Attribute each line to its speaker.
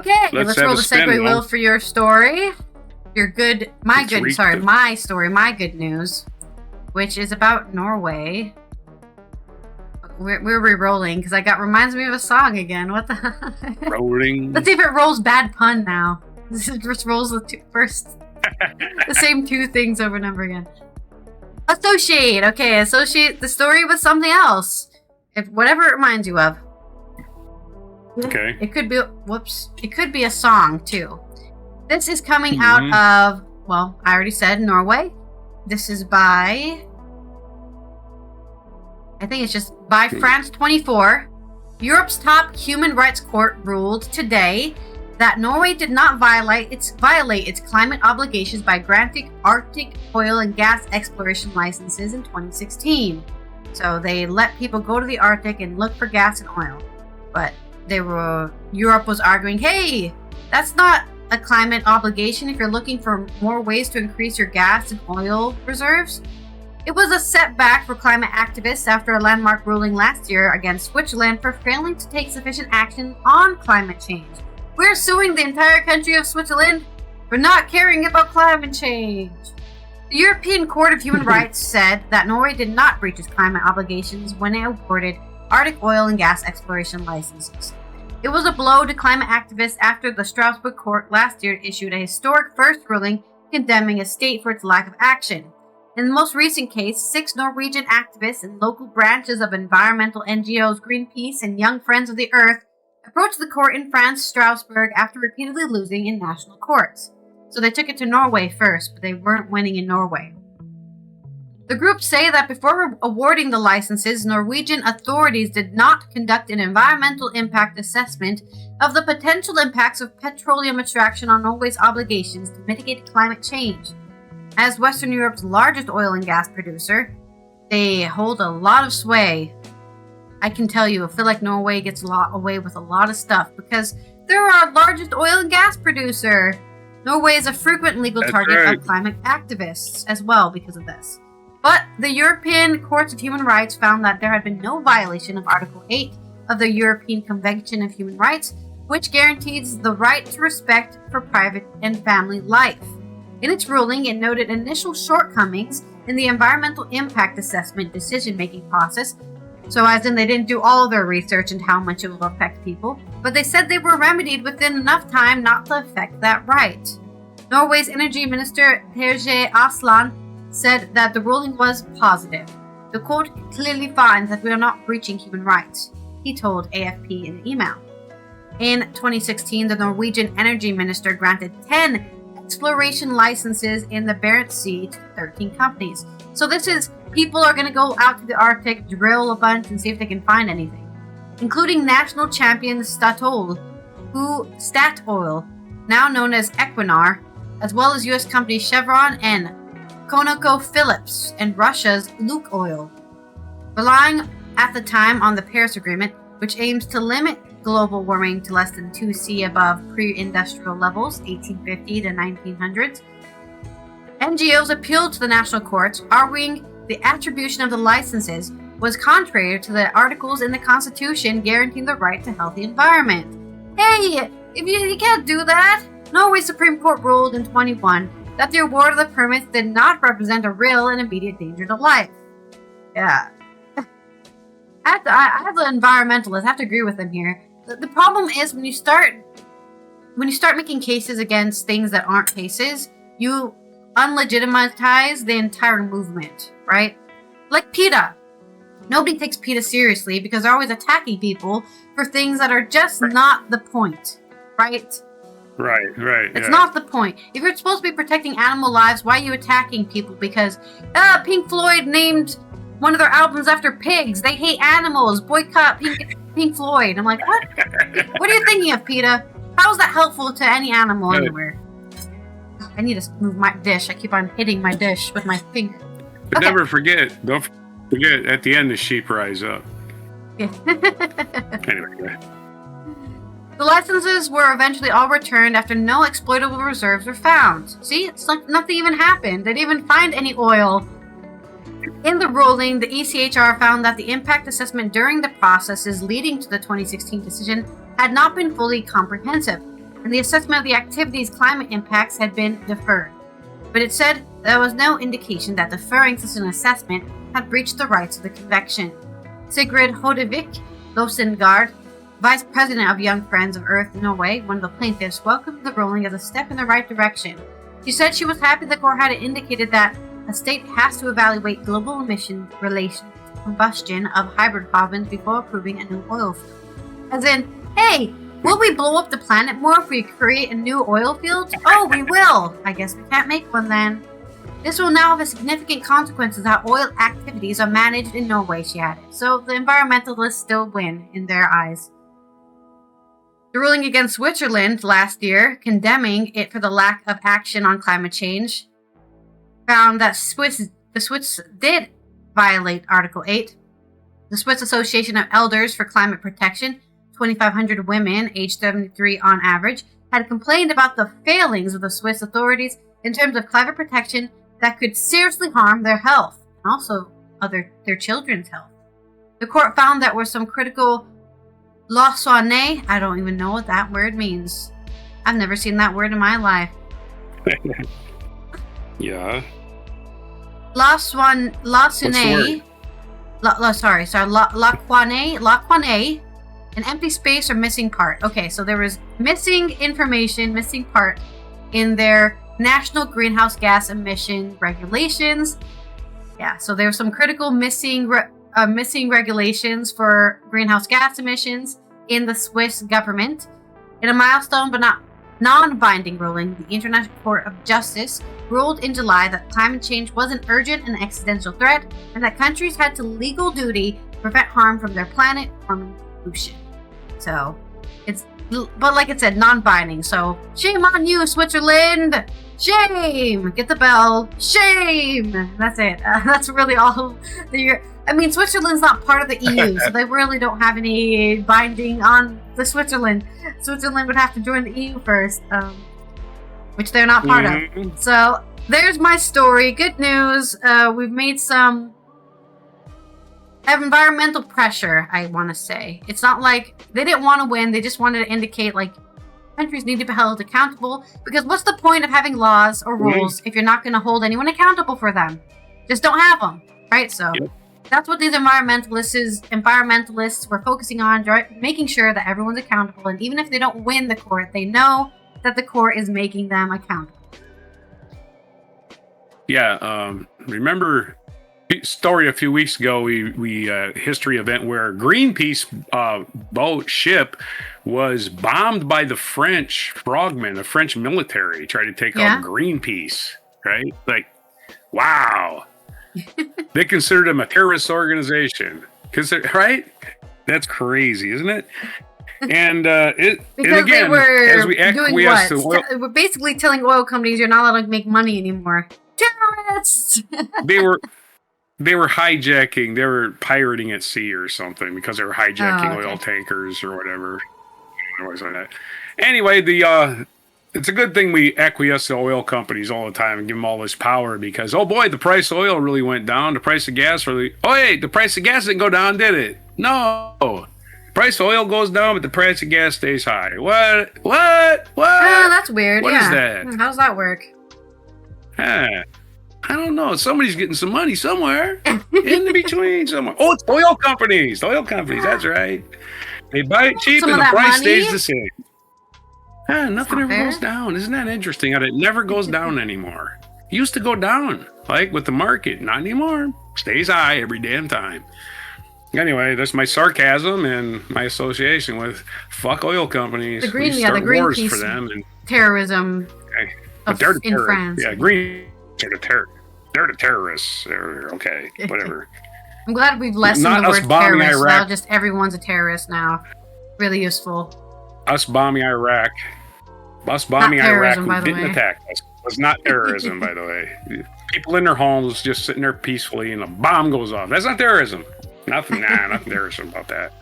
Speaker 1: Okay, let's roll the segue wheel for your story. My good news, which is about Norway. We're re-rolling because reminds me of a song again. What the?
Speaker 2: Rolling.
Speaker 1: Let's see if it rolls bad pun now. This just rolls the the same two things over and over again. Associate. Okay, associate the story with something else. Whatever it reminds you of.
Speaker 2: Okay.
Speaker 1: It could be. It could be a song too. This is coming out of. Well, I already said Norway. This is by. I think it's just by France 24. Europe's top human rights court ruled today that Norway did not violate its climate obligations by granting Arctic oil and gas exploration licenses in 2016. So they let people go to the Arctic and look for gas and oil. But Europe was arguing, hey, that's not a climate obligation if you're looking for more ways to increase your gas and oil reserves. It was a setback for climate activists after a landmark ruling last year against Switzerland for failing to take sufficient action on climate change. We're suing the entire country of Switzerland for not caring about climate change. The European Court of Human Rights said that Norway did not breach its climate obligations when it awarded Arctic oil and gas exploration licenses. It was a blow to climate activists after the Strasbourg court last year issued a historic first ruling condemning a state for its lack of action. In the most recent case, 6 Norwegian activists and local branches of environmental NGOs Greenpeace and Young Friends of the Earth approached the court in France, Strasbourg, after repeatedly losing in national courts. So they took it to Norway first, but they weren't winning in Norway. The groups say that before awarding the licenses, Norwegian authorities did not conduct an environmental impact assessment of the potential impacts of petroleum extraction on Norway's obligations to mitigate climate change. As Western Europe's largest oil and gas producer, they hold a lot of sway. I can tell you, I feel like Norway gets away with a lot of stuff because they're our largest oil and gas producer. Norway is a frequent legal target of climate activists as well because of this. But the European Courts of Human Rights found that there had been no violation of Article 8 of the European Convention of Human Rights, which guarantees the right to respect for private and family life. In its ruling, it noted initial shortcomings in the environmental impact assessment decision-making process, so as in they didn't do all their research into how much it will affect people, but they said they were remedied within enough time not to affect that right. Norway's Energy Minister Terje Aslan said that the ruling was positive. The court clearly finds that we are not breaching human rights, he told AFP in an email. In 2016, the Norwegian Energy Minister granted 10 exploration licenses in the Barents Sea to 13 companies. So this is people are going to go out to the Arctic, drill a bunch, and see if they can find anything, including national champion Statoil, now known as Equinor, as well as U.S. companies Chevron and ConocoPhillips, and Russia's Lukoil. Relying at the time on the Paris Agreement, which aims to limit global warming to less than 2°C above pre-industrial levels, 1850 to 1900s, NGOs appealed to the national courts, arguing the attribution of the licenses was contrary to the articles in the Constitution guaranteeing the right to healthy environment. Hey, if you can't do that! Norway's Supreme Court ruled in 2021 that the award of the permits did not represent a real and immediate danger to life. Yeah. As an environmentalist, I have to agree with them here. The problem is when you start making cases against things that aren't cases, you unlegitimize the entire movement, right? Like PETA. Nobody takes PETA seriously because they're always attacking people for things that are just not the point, right?
Speaker 2: Right.
Speaker 1: It's not the point. If you're supposed to be protecting animal lives, why are you attacking people? Because Pink Floyd named one of their albums after pigs. They hate animals. Boycott Pink Floyd. I'm like, what? What are you thinking of, PETA? How is that helpful to any animal anywhere? I need to move my dish. I keep on hitting my dish with my finger.
Speaker 2: But don't forget, at the end the sheep rise up.
Speaker 1: Yeah.
Speaker 2: Anyway, go ahead.
Speaker 1: The licenses were eventually all returned after no exploitable reserves were found. See, it's like nothing even happened. They didn't even find any oil. In the ruling, the ECHR found that the impact assessment during the processes leading to the 2016 decision had not been fully comprehensive. and the assessment of the activity's climate impacts had been deferred. But it said there was no indication that deferring such an assessment had breached the rights of the convention. Sigrid Hodevik Losengard, vice president of Young Friends of Earth Norway, one of the plaintiffs, welcomed the ruling as a step in the right direction. She said she was happy the court had indicated that a state has to evaluate global emission relation to combustion of hybrid carbons before approving a new oil field. As in, hey, will we blow up the planet more if we create a new oil field? Oh, we will! I guess we can't make one then. This will now have a significant consequences how oil activities are managed in Norway, she added. So the environmentalists still win in their eyes. The ruling against Switzerland last year, condemning it for the lack of action on climate change, found that the Swiss did violate Article 8. The Swiss Association of Elders for Climate Protection, 2,500 women aged 73 on average, had complained about the failings of the Swiss authorities in terms of climate protection that could seriously harm their health and also their children's health. The court found that were some critical lausonné. I don't even know what that word means. I've never seen that word in my life.
Speaker 2: Yeah.
Speaker 1: Lausonné. Laquane, an empty space or missing part. Okay, so there was missing information, missing part in their national greenhouse gas emission regulations. Yeah, so there were some critical missing regulations for greenhouse gas emissions in the Swiss government. In a milestone but not non-binding ruling, the International Court of Justice ruled in July that climate change was an urgent and existential threat, and that countries had to legal duty to prevent harm from their planet from pollution. So, but like it said, non-binding. So, shame on you, Switzerland! Shame! Get the bell. Shame! That's it. That's really all. I mean, Switzerland's not part of the EU, so they really don't have any binding on the Switzerland. Switzerland would have to join the EU first, which they're not part of. So, there's my story. Good news. We've made some environmental pressure, I want to say. It's not like they didn't want to win. They just wanted to indicate, like, countries need to be held accountable, because what's the point of having laws or rules if you're not going to hold anyone accountable for them? Just don't have them, right? So that's what these environmentalists were focusing on, making sure that everyone's accountable, and even if they don't win the court, they know that the court is making them accountable.
Speaker 2: Yeah, remember story a few weeks ago, we history event where Greenpeace ship was bombed by the French frogmen, the French military tried to take out Greenpeace, right? Like, wow. They considered them a terrorist organization, right? That's crazy, isn't it? And
Speaker 1: because
Speaker 2: and again,
Speaker 1: they were
Speaker 2: as we acquiesce to oil,
Speaker 1: we're basically telling oil companies you're not allowed to make money anymore. Terrorists.
Speaker 2: They were hijacking, they were pirating at sea or something, because they were hijacking oil tankers or whatever. Anyway, it's a good thing we acquiesce to oil companies all the time and give them all this power, because, oh boy, the price of oil really went down. The price of gas the price of gas didn't go down, did it? No. The price of oil goes down, but the price of gas stays high. What? Oh,
Speaker 1: that's weird.
Speaker 2: What is that?
Speaker 1: How does that work?
Speaker 2: I don't know. Somebody's getting some money somewhere in between somewhere. Oh, it's oil companies. That's right. They buy it cheap and the price stays the same. Nothing ever goes down. Isn't that interesting? How it never goes down anymore. It used to go down, like with the market. Not anymore. Stays high every damn time. Anyway, that's my sarcasm and my association with fuck oil companies.
Speaker 1: The Greenpeace
Speaker 2: for them and
Speaker 1: terrorism in France.
Speaker 2: Yeah, they're the terrorists. They're okay, whatever.
Speaker 1: I'm glad we've lessened
Speaker 2: Not
Speaker 1: the
Speaker 2: us
Speaker 1: word
Speaker 2: bombing
Speaker 1: terrorist.
Speaker 2: Iraq.
Speaker 1: Now just everyone's a terrorist now. Really useful.
Speaker 2: Us bombing Iraq. Who didn't attack us. It was not terrorism, by the way. People in their homes just sitting there peacefully and a bomb goes off. That's not terrorism. Nothing terrorism about that.